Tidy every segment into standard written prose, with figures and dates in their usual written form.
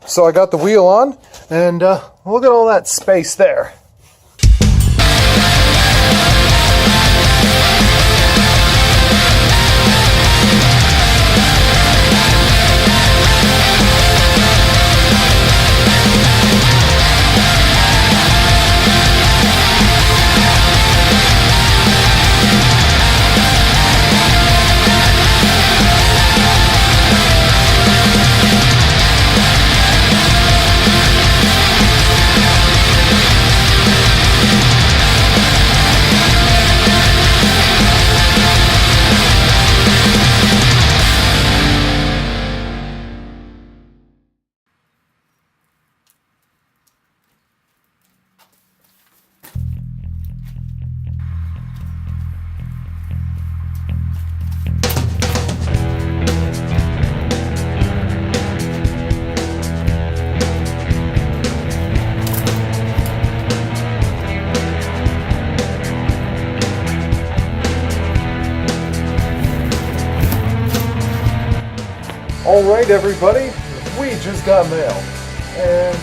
So I got the wheel on, and look at all that space there. Alright everybody, we just got mail, and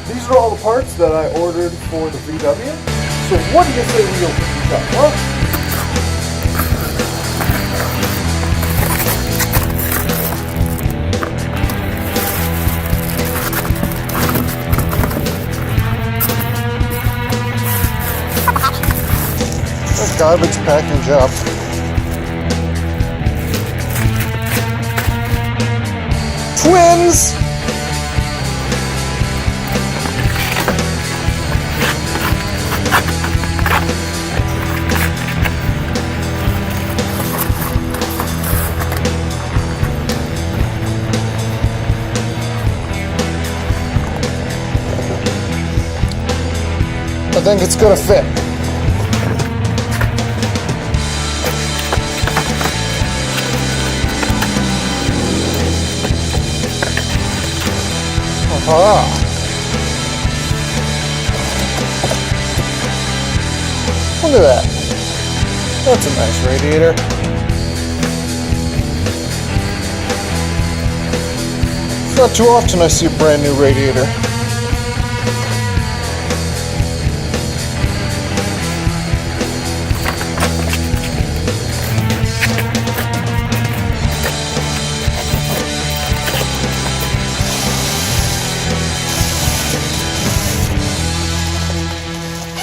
these are all the parts that I ordered for the VW. So what do you say we open these up, huh? That's garbage package up. Twins! I think it's gonna fit. Look at that. That's a nice radiator. It's not too often I see a brand new radiator.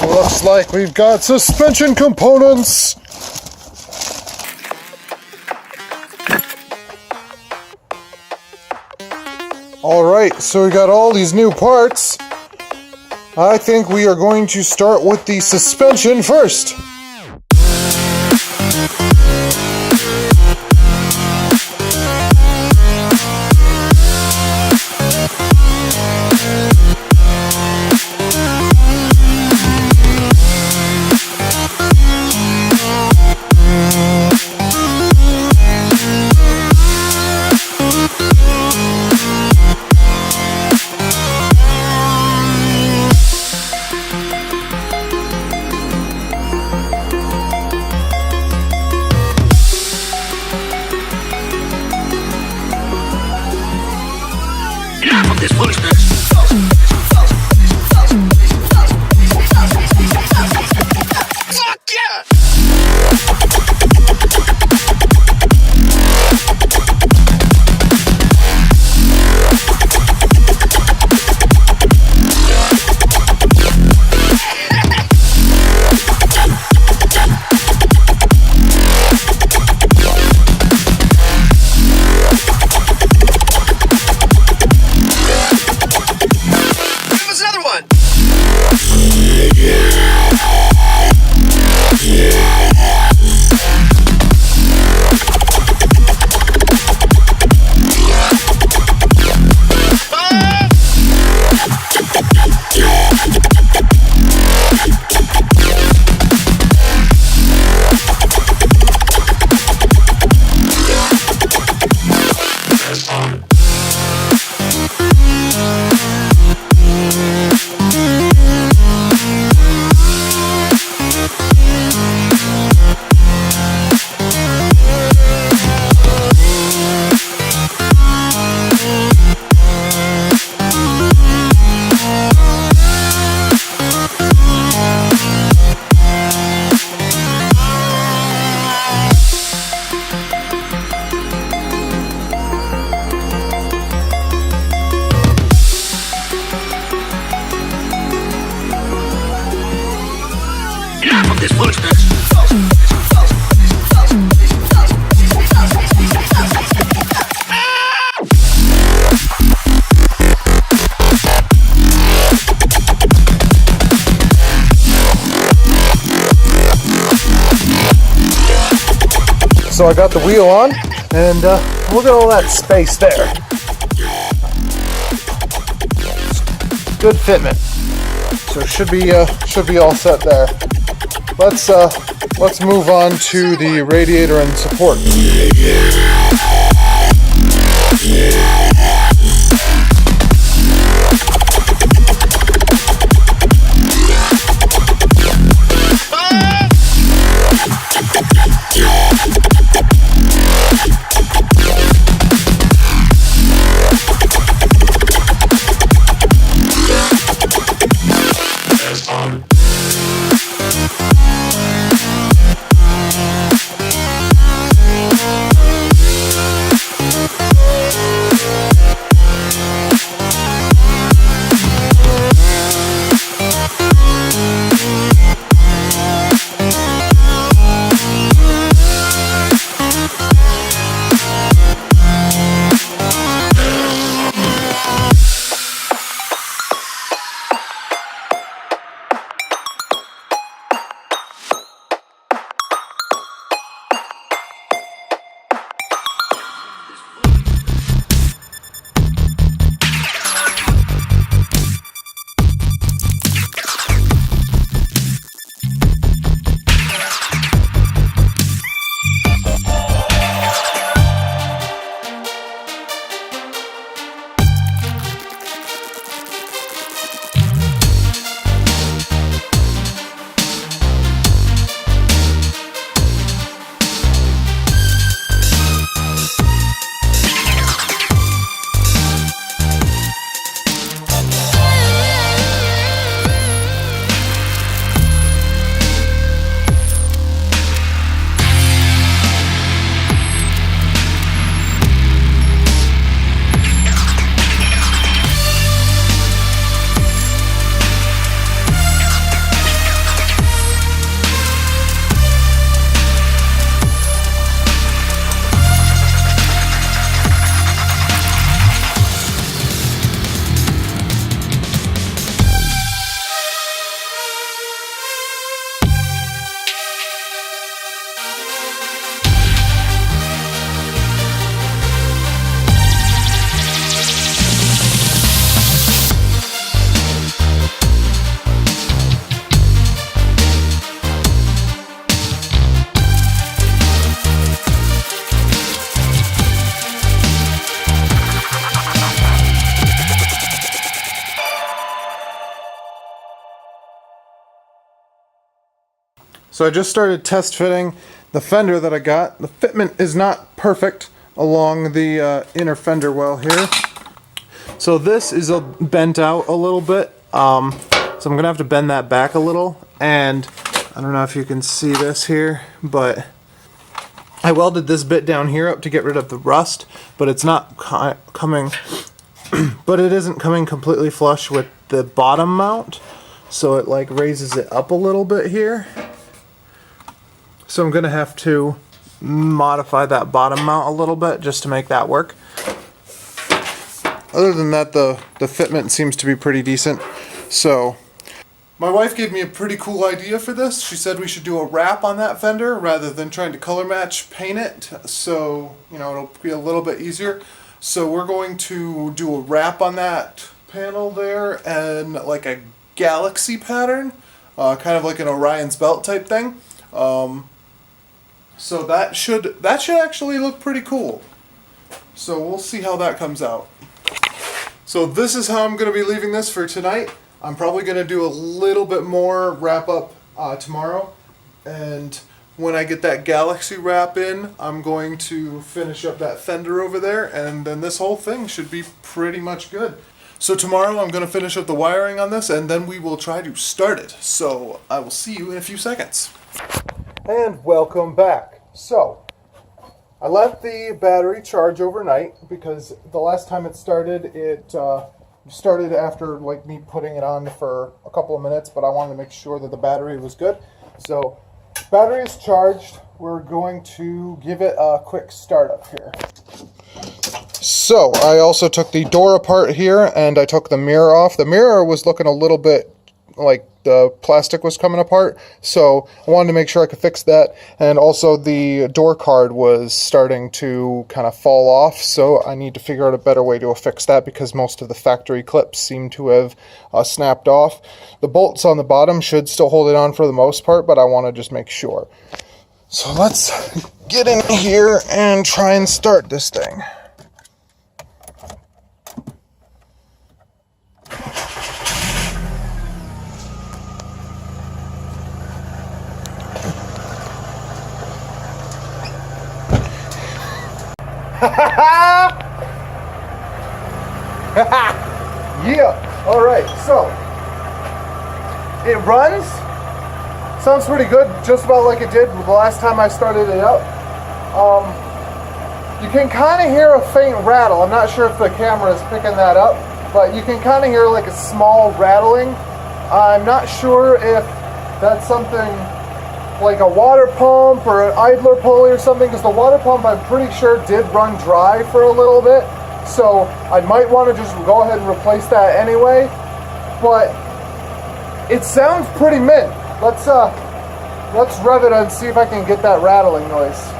Looks like we've got suspension components. Alright, so we got all these new parts. I think we are going to start with the suspension first. So I got the wheel on, and look at all that space there. Good fitment. So it should be all set there. Let's move on to the radiator and support. So I just started test fitting the fender that I got. The fitment is not perfect along the inner fender well here. So this is bent out a little bit. So I'm gonna have to bend that back a little. And I don't know if you can see this here, but I welded this bit down here up to get rid of the rust, but it's not coming, but it isn't coming completely flush with the bottom mount. So it like raises it up a little bit here. So I'm gonna have to modify that bottom mount a little bit just to make that work. Other than that, the fitment seems to be pretty decent. So my wife gave me a pretty cool idea for this. She said we should do a wrap on that fender rather than trying to color match paint it. So, you know, it'll be a little bit easier. So we're going to do a wrap on that panel there and like a galaxy pattern, kind of like an Orion's belt type thing. So that should actually look pretty cool. So we'll see how that comes out. So this is how I'm going to be leaving this for tonight. I'm probably going to do a little bit more wrap up tomorrow. And when I get that galaxy wrap in, I'm going to finish up that fender over there. And then this whole thing should be pretty much good. So tomorrow I'm going to finish up the wiring on this and then we will try to start it. So I will see you in a few seconds. And welcome back. So I let the battery charge overnight because the last time it started after like me putting it on for a couple of minutes, but I wanted to make sure that the battery was good. So battery is charged. We're going to give it a quick startup here. So I also took the door apart here and I took the mirror off. The mirror was looking a little bit like the plastic was coming apart, so I wanted to make sure I could fix that. And also the door card was starting to kind of fall off, so I need to figure out a better way to fix that because most of the factory clips seem to have snapped off. The bolts on the bottom should still hold it on for the most part, but I want to just make sure. So let's get in here and try and start this thing. Yeah, all right, so it runs. Sounds pretty good, just about like it did the last time I started it up. You can kind of hear a faint rattle. I'm not sure if the camera is picking that up, but you can kind of hear like a small rattling. I'm not sure if that's something like a water pump or an idler pulley or something, because the water pump I'm pretty sure did run dry for a little bit. So I might want to just go ahead and replace that anyway. But it sounds pretty mint. Let's rev it and see if I can get that rattling noise.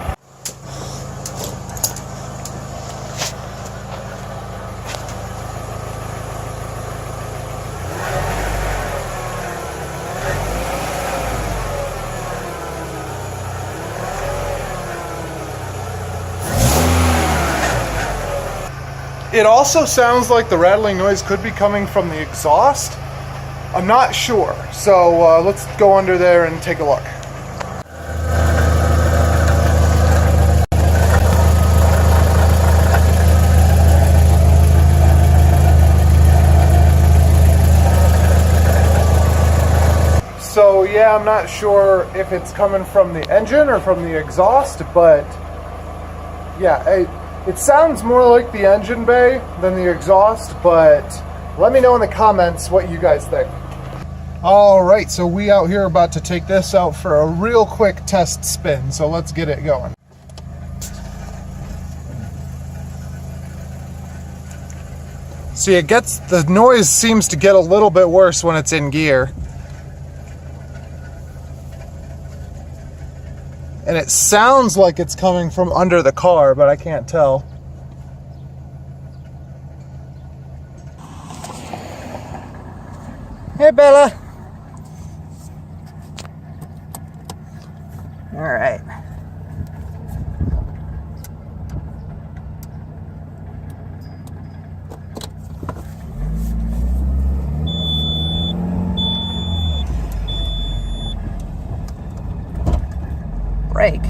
It also sounds like the rattling noise could be coming from the exhaust. I'm not sure, so let's go under there and take a look. So yeah, I'm not sure if it's coming from the engine or from the exhaust, but yeah, it sounds more like the engine bay than the exhaust, but let me know in the comments what you guys think. All right, so we out here about to take this out for a real quick test spin, so let's get it going. See, the noise seems to get a little bit worse when it's in gear. And it sounds like it's coming from under the car, but I can't tell. Hey, Bella. All right. Brake.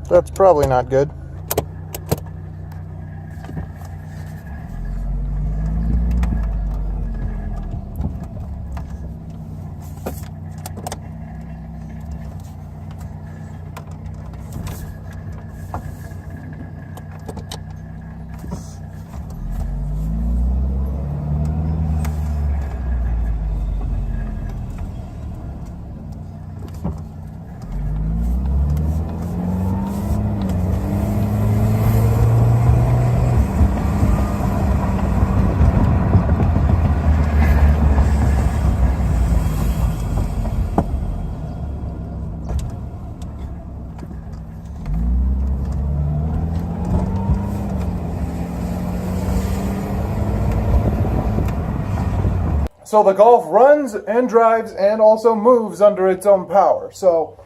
That's probably not good. So the Golf runs and drives and also moves under its own power. So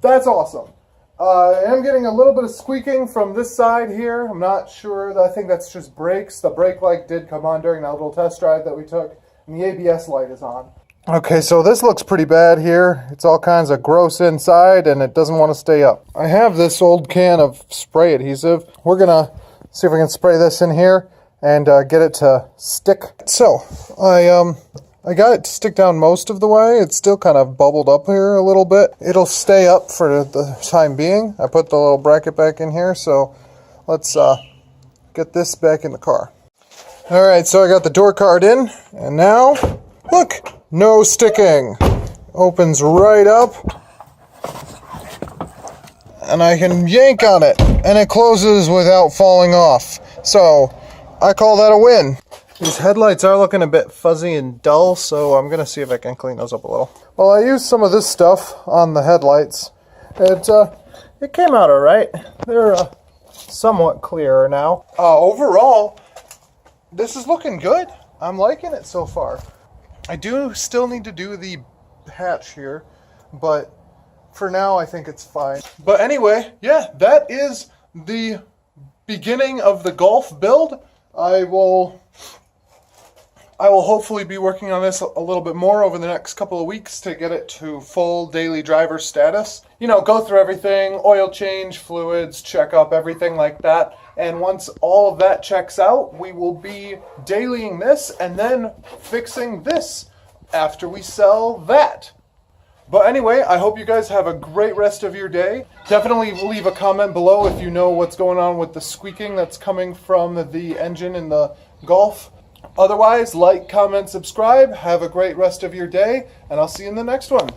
that's awesome. I am getting a little bit of squeaking from this side here. I'm not sure. I think that's just brakes. The brake light did come on during that little test drive that we took. And the ABS light is on. Okay, so this looks pretty bad here. It's all kinds of gross inside and it doesn't want to stay up. I have this old can of spray adhesive. We're going to see if we can spray this in here and get it to stick. So I got it to stick down most of the way. It's still kind of bubbled up here a little bit. It'll stay up for the time being. I put the little bracket back in here, so let's get this back in the car. All right, so I got the door card in, and now, look, no sticking. Opens right up. and I can yank on it, and it closes without falling off. So I call that a win. These headlights are looking a bit fuzzy and dull, so I'm gonna see if I can clean those up a little. Well, I used some of this stuff on the headlights. It came out all right. They're somewhat clearer now. Overall, this is looking good. I'm liking it so far. I do still need to do the hatch here, but for now I think it's fine. But anyway, yeah, that is the beginning of the Golf build. I will hopefully be working on this a little bit more over the next couple of weeks to get it to full daily driver status. You know, go through everything, oil change, fluids, check up, everything like that. And once all of that checks out, we will be dailying this and then fixing this after we sell that. But anyway, I hope you guys have a great rest of your day. Definitely leave a comment below if you know what's going on with the squeaking that's coming from the engine in the Golf. Otherwise, like, comment, subscribe. Have a great rest of your day, and I'll see you in the next one.